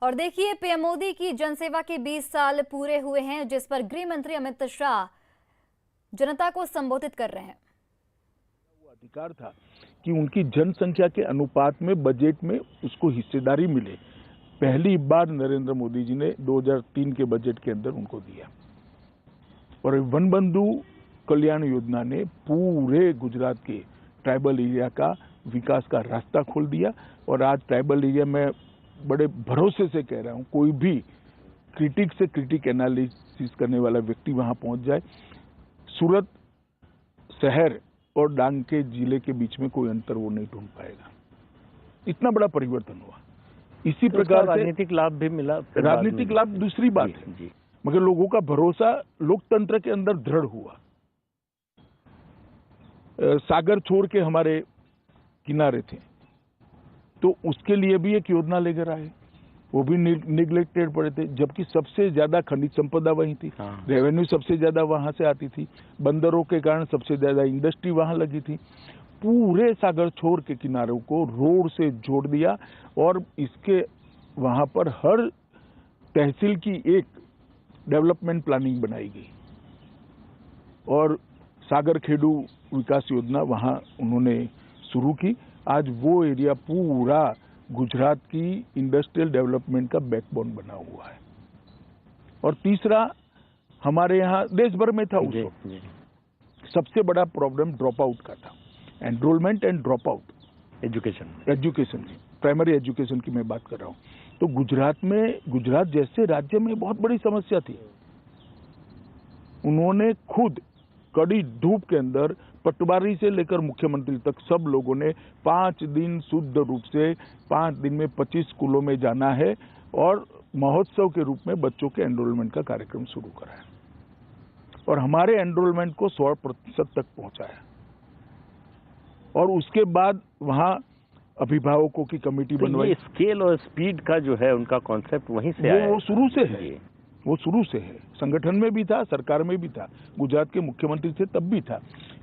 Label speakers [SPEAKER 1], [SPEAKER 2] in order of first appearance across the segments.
[SPEAKER 1] और देखिए, पीएम मोदी की जनसेवा के 20 साल पूरे हुए हैं, जिस पर गृह मंत्री अमित शाह जनता को संबोधित कर रहे हैं।
[SPEAKER 2] वो अधिकार था कि उनकी जनसंख्या के अनुपात में बजट में उसको हिस्सेदारी मिले। पहली बार नरेंद्र मोदी जी ने 2003 के बजट के अंदर उनको दिया। और वन बंधु कल्याण योजना ने पूरे गुजरात के ट्राइबल एरिया का विकास का रास्ता खोल दिया। और आज ट्राइबल एरिया में बड़े भरोसे से कह रहा हूं, कोई भी क्रिटिक से क्रिटिक एनालिसिस करने वाला व्यक्ति वहां पहुंच जाए, सूरत शहर और डांग के जिले के बीच में कोई अंतर वो नहीं ढूंढ पाएगा। इतना बड़ा परिवर्तन हुआ। इसी
[SPEAKER 3] तो
[SPEAKER 2] प्रकार से
[SPEAKER 3] राजनीतिक लाभ भी मिला।
[SPEAKER 2] राजनीतिक लाभ दूसरी बात है जी। मगर लोगों का भरोसा लोकतंत्र के अंदर दृढ़ हुआ। सागर छोड़ के हमारे किनारे थे, तो उसके लिए भी एक योजना लेकर आए, वो भी निग्लेक्टेड पड़े थे, जबकि सबसे ज्यादा खनिज संपदा वहीं थी। रेवेन्यू सबसे ज्यादा वहां से आती थी, बंदरों के कारण सबसे ज्यादा इंडस्ट्री वहां लगी थी। पूरे सागर छोर के किनारों को रोड से जोड़ दिया और इसके वहां पर हर तहसील की एक डेवलपमेंट प्लानिंग बनाई गई और सागर खेडू विकास योजना वहां उन्होंने शुरू की। आज वो एरिया पूरा गुजरात की इंडस्ट्रियल डेवलपमेंट का बैकबोन बना हुआ है। और तीसरा, हमारे यहाँ देश भर में था उस वक्त सबसे बड़ा प्रॉब्लम ड्रॉप आउट का था, enrolment and drop out education की, प्राइमरी एजुकेशन की मैं बात कर रहा हूँ। तो गुजरात जैसे राज्य में बहुत बड़ी समस्या थी। उन्होंने खुद कड़ी धूप के अंदर पटवारी से लेकर मुख्यमंत्री तक सब लोगों ने 5 दिन शुद्ध रूप से 5 दिन में 25 स्कूलों में जाना है और महोत्सव के रूप में बच्चों के एनरोलमेंट का कार्यक्रम शुरू करा है और हमारे एनरोलमेंट को 100% तक पहुंचाया। और उसके बाद वहां अभिभावकों की कमेटी बनवाई।
[SPEAKER 3] स्केल और स्पीड का जो है उनका कॉन्सेप्ट वहीं से आया,
[SPEAKER 2] वो शुरू से है, वो शुरू से है। संगठन में भी था, सरकार में भी था, गुजरात के मुख्यमंत्री थे तब भी था।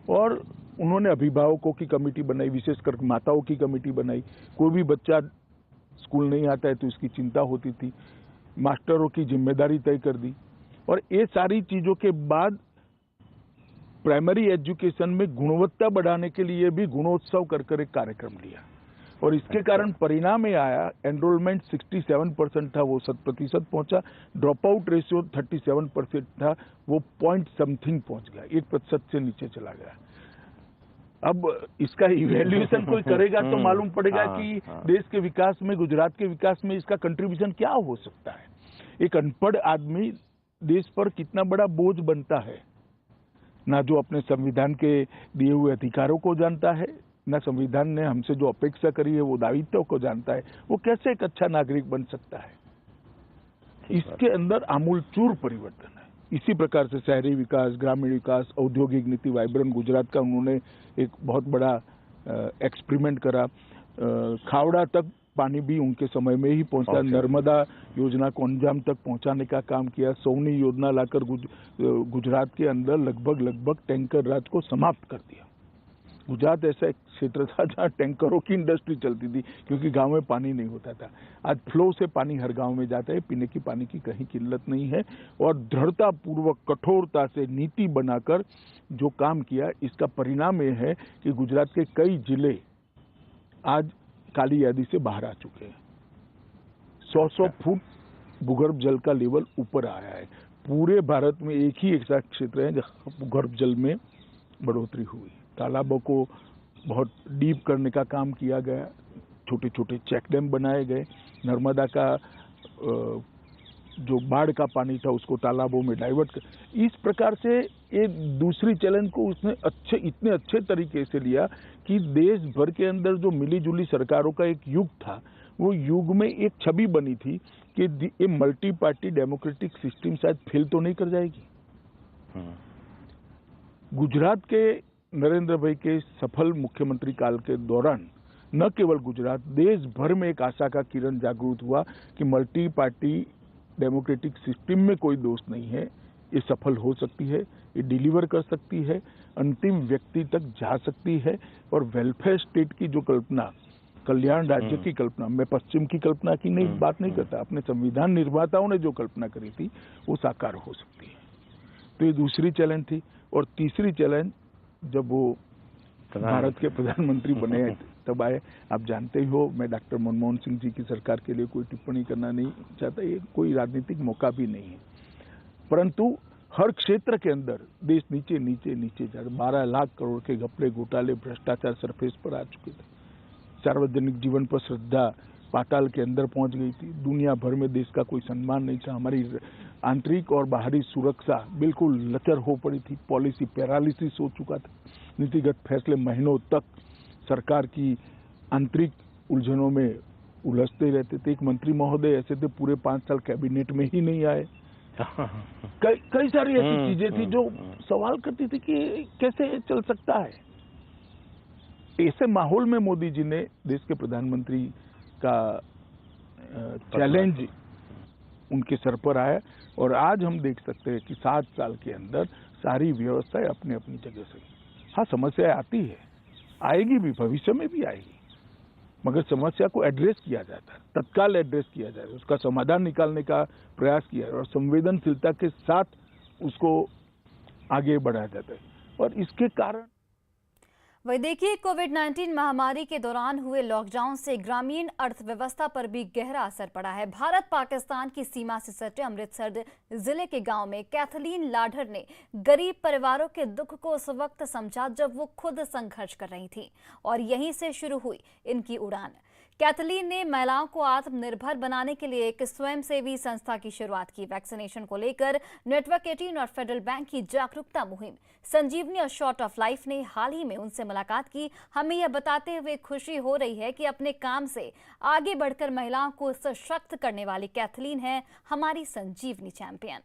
[SPEAKER 2] और उन्होंने अभिभावकों की कमेटी बनाई, विशेषकर माताओं की कमेटी बनाई। कोई भी बच्चा स्कूल नहीं आता है तो उसकी चिंता होती थी, मास्टरों की जिम्मेदारी तय कर दी। और ये सारी चीजों के बाद प्राइमरी एजुकेशन में गुणवत्ता बढ़ाने के लिए भी गुणोत्सव कर एक कार्यक्रम लिया और इसके कारण परिणाम ये आया, एनरोलमेंट 67% था, वो 100% पहुंचा। ड्रॉप आउट रेशियो 37% था, वो पॉइंट समथिंग पहुंच गया, 1% से नीचे चला गया। अब इसका इवैल्यूएशन कोई करेगा तो मालूम पड़ेगा कि देश के विकास में, गुजरात के विकास में इसका कंट्रीब्यूशन क्या हो सकता है। एक अनपढ़ आदमी देश पर कितना बड़ा बोझ बनता है, ना जो अपने संविधान के दिए हुए अधिकारों को जानता है, ना संविधान ने हमसे जो अपेक्षा करी है वो दायित्व को जानता है, वो कैसे एक अच्छा नागरिक बन सकता है। इसके अंदर आमूलचूर परिवर्तन है। इसी प्रकार से शहरी विकास, ग्रामीण विकास, औद्योगिक नीति, वाइब्रेंट गुजरात का उन्होंने एक बहुत बड़ा एक्सपेरिमेंट करा। खावड़ा तक पानी भी उनके समय में ही पहुंचा। नर्मदा योजना को अंजाम तक पहुंचाने का काम किया। सौनी योजना लाकर गुजरात के अंदर लगभग टैंकर राज को समाप्त कर दिया। गुजरात ऐसा एक क्षेत्र था जहां टैंकरों की इंडस्ट्री चलती थी, क्योंकि गांव में पानी नहीं होता था। आज फ्लो से पानी हर गांव में जाता है, पीने की पानी की कहीं किल्लत नहीं है। और दृढ़ता पूर्वक, कठोरता से नीति बनाकर जो काम किया, इसका परिणाम यह है कि गुजरात के कई जिले आज काली यादी से बाहर आ चुके हैं। 100 फुट भूगर्भ जल का लेवल ऊपर आया है। पूरे भारत में एक ही ऐसा क्षेत्र है जहां भूगर्भ जल में बढ़ोतरी हुई। तालाबों को बहुत डीप करने का काम किया गया, छोटे छोटे चेक डैम बनाए गए। नर्मदा का जो बाढ़ का पानी था उसको तालाबों में डाइवर्ट कर, इस प्रकार से एक दूसरी चैलेंज को उसने इतने अच्छे तरीके से लिया कि देश भर के अंदर जो मिली जुली सरकारों का एक युग था, वो युग में एक छवि बनी थी कि ये मल्टी पार्टी डेमोक्रेटिक सिस्टम शायद फेल तो नहीं कर जाएगी। गुजरात के नरेंद्र भाई के सफल मुख्यमंत्री काल के दौरान न केवल गुजरात, देश भर में एक आशा का किरण जागृत हुआ कि मल्टी पार्टी डेमोक्रेटिक सिस्टम में कोई दोष नहीं है, ये सफल हो सकती है, ये डिलीवर कर सकती है, अंतिम व्यक्ति तक जा सकती है। और वेलफेयर स्टेट की जो कल्पना कल्याण राज्य की कल्पना, मैं पश्चिम की कल्पना की नहीं बात नहीं करता, अपने संविधान निर्माताओं ने जो कल्पना करी थी वो साकार हो सकती है। तो ये दूसरी चैलेंज थी। और तीसरी चैलेंज जब वो भारत के प्रधानमंत्री बने तब आए। आप जानते ही हो, मैं डॉक्टर मनमोहन सिंह जी की सरकार के लिए कोई टिप्पणी करना नहीं चाहता, ये कोई राजनीतिक मौका भी नहीं है, परंतु हर क्षेत्र के अंदर देश नीचे नीचे नीचे जा रहा। 12 लाख करोड़ के घपले घोटाले भ्रष्टाचार सरफेस पर आ चुके थे। सार्वजनिक जीवन पर श्रद्धा पाताल के अंदर पहुंच गई थी। दुनिया भर में देश का कोई सम्मान नहीं था। हमारी आंतरिक और बाहरी सुरक्षा बिल्कुल लचर हो पड़ी थी। पॉलिसी पैरालिसिस हो चुका था। नीतिगत फैसले महीनों तक सरकार की आंतरिक उलझनों में उलझते रहते थे। एक मंत्री महोदय ऐसे थे पूरे 5 साल कैबिनेट में ही नहीं आए। कई सारी ऐसी चीजें थी जो सवाल करती थी कि कैसे चल सकता है। ऐसे माहौल में मोदी जी ने देश के प्रधानमंत्री का चैलेंज उनके सर पर आया और आज हम देख सकते हैं कि 7 साल के अंदर सारी व्यवस्थाएं अपनी अपनी जगह से। हाँ, समस्याएं आती है, आएगी भी, भविष्य में भी आएगी, मगर समस्या को एड्रेस किया जाता है, तत्काल एड्रेस किया जाता है, उसका समाधान निकालने का प्रयास किया और संवेदनशीलता के साथ उसको आगे बढ़ाया जाता है। और इसके कारण
[SPEAKER 1] वही देखिए, कोविड-19 महामारी के दौरान हुए लॉकडाउन से ग्रामीण अर्थव्यवस्था पर भी गहरा असर पड़ा है। भारत पाकिस्तान की सीमा से सटे अमृतसर जिले के गांव में कैथलीन लाडर ने गरीब परिवारों के दुख को उस वक्त समझा जब वो खुद संघर्ष कर रही थी और यहीं से शुरू हुई इनकी उड़ान। कैथलीन ने महिलाओं को आत्मनिर्भर बनाने के लिए एक स्वयंसेवी संस्था की शुरुआत की। वैक्सीनेशन को लेकर नेटवर्क 18 और फेडरल बैंक की जागरूकता मुहिम संजीवनी और शॉर्ट ऑफ लाइफ ने हाल ही में उनसे मुलाकात की। हमें यह बताते हुए खुशी हो रही है कि अपने काम से आगे बढ़कर महिलाओं को सशक्त करने वाली कैथलीन है हमारी संजीवनी चैंपियन।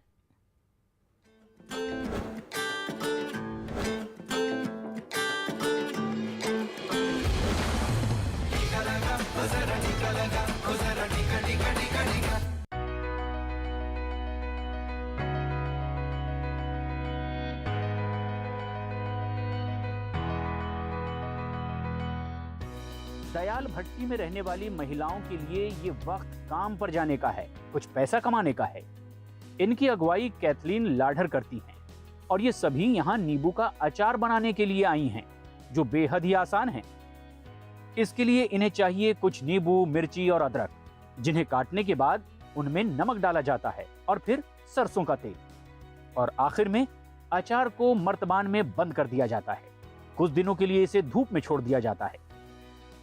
[SPEAKER 4] दयाल भट्टी में रहने वाली महिलाओं के लिए ये वक्त काम पर जाने का है, कुछ पैसा कमाने का है। इनकी अगुवाई कैथलीन लाडर करती हैं और ये सभी यहाँ नींबू का अचार बनाने के लिए आई हैं, जो बेहद ही आसान है। इसके लिए इन्हें चाहिए कुछ नींबू, मिर्ची और अदरक, जिन्हें काटने के बाद उनमें नमक डाला जाता है और फिर सरसों का तेल और आखिर में अचार को मर्तबान में बंद कर दिया जाता है। कुछ दिनों के लिए इसे धूप में छोड़ दिया जाता है,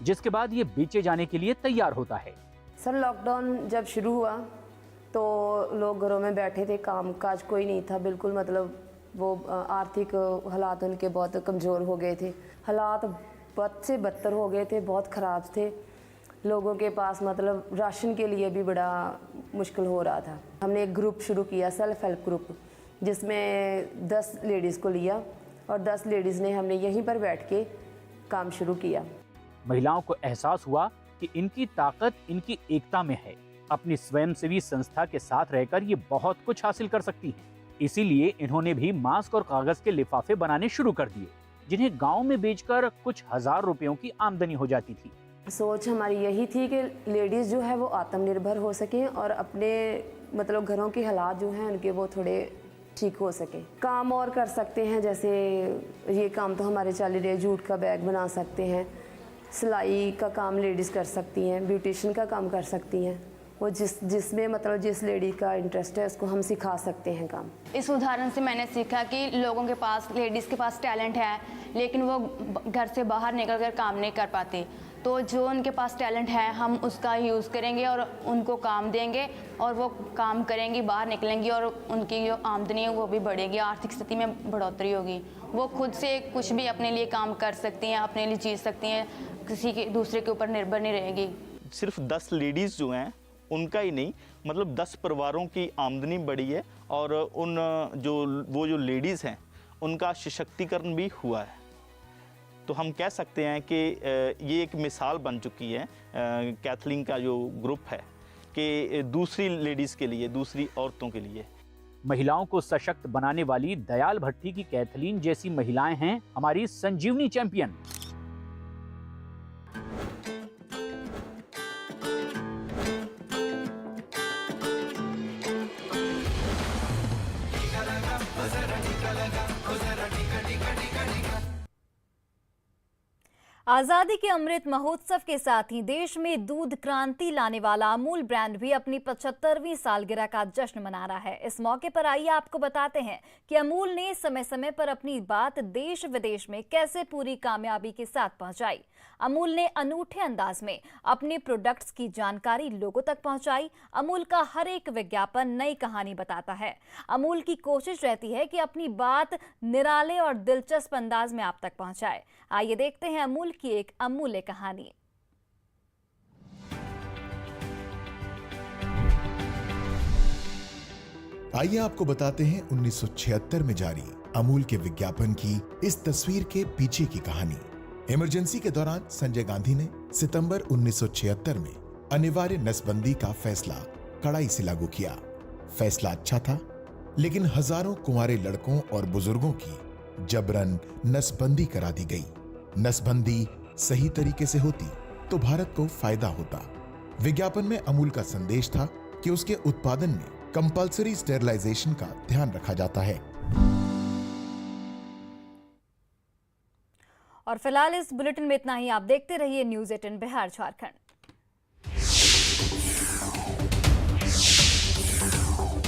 [SPEAKER 4] जिसके बाद ये बेचे जाने के लिए तैयार होता है।
[SPEAKER 5] सर, लॉकडाउन जब शुरू हुआ तो लोग घरों में बैठे थे, काम काज कोई नहीं था बिल्कुल। मतलब वो आर्थिक हालात उनके बहुत कमज़ोर हो गए थे, हालात बद से बदतर हो गए थे, बहुत ख़राब थे। लोगों के पास मतलब राशन के लिए भी बड़ा मुश्किल हो रहा था। हमने एक ग्रुप शुरू किया, सेल्फ हेल्प ग्रुप, जिसमें 10 लेडीज़ को लिया और 10 लेडीज़ ने हमने यहीं पर बैठ के काम शुरू किया।
[SPEAKER 4] महिलाओं को एहसास हुआ कि इनकी ताकत इनकी एकता में है। अपनी स्वयंसेवी संस्था के साथ रहकर ये बहुत कुछ हासिल कर सकती हैं। इसीलिए इन्होंने भी मास्क और कागज के लिफाफे बनाने शुरू कर दिए, जिन्हें गांव में बेचकर कुछ हजार रुपयों की आमदनी हो जाती थी।
[SPEAKER 5] सोच हमारी यही थी कि लेडीज़ जो है वो आत्मनिर्भर हो सकें और अपने मतलब घरों के हालात जो हैं उनके वो थोड़े ठीक हो सके। काम और कर सकते हैं, जैसे ये काम तो हमारे चल रहे, जूट का बैग बना सकते हैं, सिलाई का काम लेडीज़ कर सकती हैं, ब्यूटिशियन का काम कर सकती हैं। वो जिसमें मतलब जिस लेडी का इंटरेस्ट है उसको हम सिखा सकते हैं काम।
[SPEAKER 6] इस उदाहरण से मैंने सीखा कि लोगों के पास, लेडीज़ के पास टैलेंट है, लेकिन वो घर से बाहर निकल कर काम नहीं कर पाते। तो जो उनके पास टैलेंट है हम उसका यूज़ करेंगे और उनको काम देंगे और वो काम करेंगी, बाहर निकलेंगी और उनकी जो आमदनी है वो भी बढ़ेगी, आर्थिक स्थिति में बढ़ोतरी होगी। वो खुद से कुछ भी अपने लिए काम कर सकती हैं, अपने लिए जी सकती हैं, किसी के दूसरे के ऊपर निर्भर नहीं रहेगी।
[SPEAKER 7] सिर्फ 10 लेडीज़ जो हैं उनका ही नहीं, मतलब 10 परिवारों की आमदनी बढ़ी है और उन जो लेडीज़ हैं उनका सशक्तिकरण भी हुआ है। तो हम कह सकते हैं कि ये एक मिसाल बन चुकी है कैथलीन का जो ग्रुप है कि दूसरी लेडीज़ के लिए, दूसरी औरतों के लिए।
[SPEAKER 4] महिलाओं को सशक्त बनाने वाली दयाल भट्टी की कैथलीन जैसी महिलाएं हैं हमारी संजीवनी चैंपियन।
[SPEAKER 1] आजादी के अमृत महोत्सव के साथ ही देश में दूध क्रांति लाने वाला अमूल ब्रांड भी अपनी 75वीं सालगिरह का जश्न मना रहा है। इस मौके पर आइए आपको बताते हैं कि अमूल ने समय समय पर अपनी बात देश विदेश में कैसे पूरी कामयाबी के साथ पहुंचाई। अमूल ने अनूठे अंदाज में अपने प्रोडक्ट्स की जानकारी लोगों तक पहुंचाई। अमूल का हर एक विज्ञापन नई कहानी बताता है। अमूल की कोशिश रहती है कि अपनी बात निराले और दिलचस्प अंदाज में आप तक पहुंचाए। आइए देखते हैं अमूल की एक अमूल्य कहानी।
[SPEAKER 8] आइए आपको बताते हैं 1976 में जारी अमूल के विज्ञापन की इस तस्वीर के पीछे की कहानी। इमरजेंसी के दौरान संजय गांधी ने सितंबर 1976 में अनिवार्य नसबंदी का फैसला कड़ाई से लागू किया। फैसला अच्छा था, लेकिन हजारों कुंवारे लड़कों और बुजुर्गों की जबरन नसबंदी करा दी गई। नसबंदी सही तरीके से होती तो भारत को फायदा होता। विज्ञापन में अमूल का संदेश था कि उसके उत्पादन में कंपल्सरी स्टेरिलाइजेशन का ध्यान रखा जाता है।
[SPEAKER 1] और फिलहाल इस बुलेटिन में इतना ही। आप देखते रहिए न्यूज़ 18 बिहार झारखंड।